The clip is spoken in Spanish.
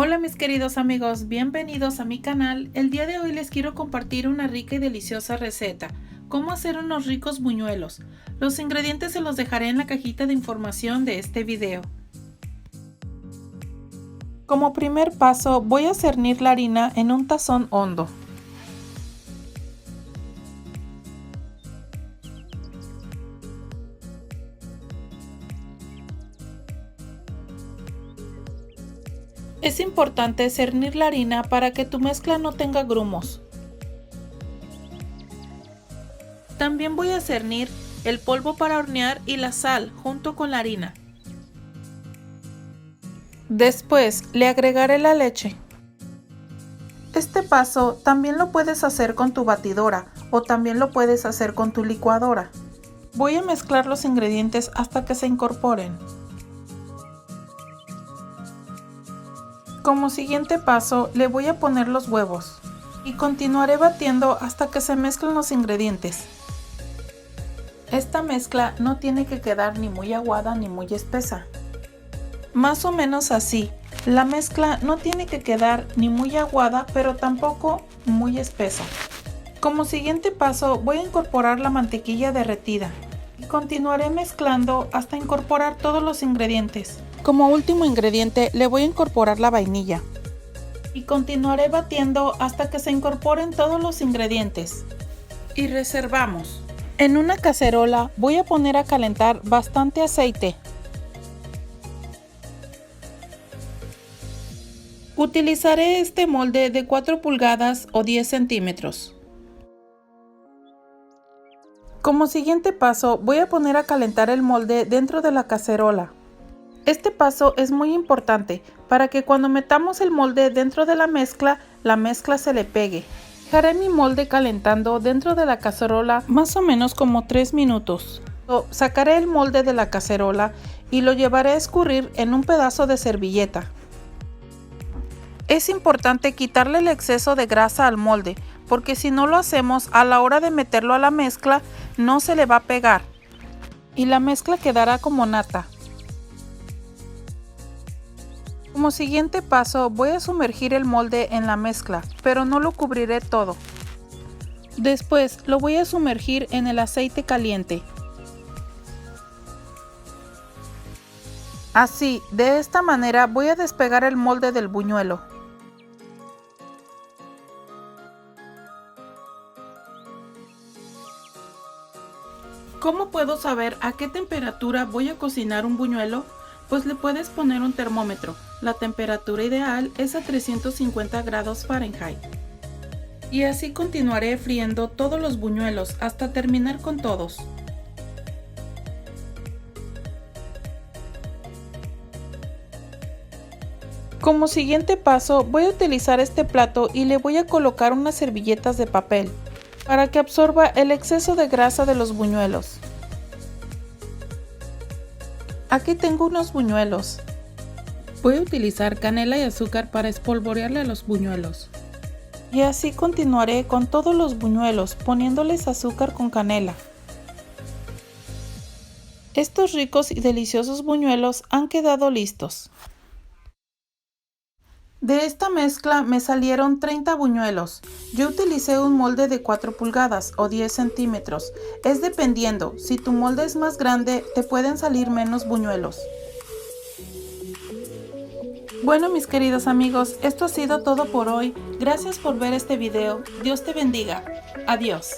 Hola mis queridos amigos, bienvenidos a mi canal. El día de hoy les quiero compartir una rica y deliciosa receta. Cómo hacer unos ricos buñuelos. Los ingredientes se los dejaré en la cajita de información de este video. Como primer paso voy a cernir la harina en un tazón hondo. Es importante cernir la harina para que tu mezcla no tenga grumos. También voy a cernir el polvo para hornear y la sal junto con la harina. Después le agregaré la leche. Este paso también lo puedes hacer con tu batidora o también lo puedes hacer con tu licuadora. Voy a mezclar los ingredientes hasta que se incorporen. Como siguiente paso le voy a poner los huevos y continuaré batiendo hasta que se mezclen los ingredientes. Esta mezcla no tiene que quedar ni muy aguada ni muy espesa. Más o menos así. La mezcla no tiene que quedar ni muy aguada pero tampoco muy espesa. Como siguiente paso voy a incorporar la mantequilla derretida y continuaré mezclando hasta incorporar todos los ingredientes. Como último ingrediente le voy a incorporar la vainilla y continuaré batiendo hasta que se incorporen todos los ingredientes. Y reservamos. En una cacerola voy a poner a calentar bastante aceite. Utilizaré este molde de 4 pulgadas o 10 centímetros. Como siguiente paso voy a poner a calentar el molde dentro de la cacerola. Este paso es muy importante para que cuando metamos el molde dentro de la mezcla se le pegue. Dejaré mi molde calentando dentro de la cacerola más o menos como 3 minutos. Sacaré el molde de la cacerola y lo llevaré a escurrir en un pedazo de servilleta. Es importante quitarle el exceso de grasa al molde, porque si no lo hacemos a la hora de meterlo a la mezcla no se le va a pegar y la mezcla quedará como nata. Como siguiente paso voy a sumergir el molde en la mezcla, pero no lo cubriré todo. Después lo voy a sumergir en el aceite caliente. Así, de esta manera voy a despegar el molde del buñuelo. ¿Cómo puedo saber a qué temperatura voy a cocinar un buñuelo? Pues le puedes poner un termómetro. La temperatura ideal es a 350 grados Fahrenheit. Y así continuaré friendo todos los buñuelos hasta terminar con todos. Como siguiente paso voy a utilizar este plato y le voy a colocar unas servilletas de papel para que absorba el exceso de grasa de los buñuelos. Aquí tengo unos buñuelos. Voy a utilizar canela y azúcar para espolvorearle a los buñuelos. Y así continuaré con todos los buñuelos poniéndoles azúcar con canela. Estos ricos y deliciosos buñuelos han quedado listos. De esta mezcla me salieron 30 buñuelos. Yo utilicé un molde de 4 pulgadas o 10 centímetros. Es dependiendo, si tu molde es más grande te pueden salir menos buñuelos. Bueno mis queridos amigos, esto ha sido todo por hoy. Gracias por ver este video. Dios te bendiga. Adiós.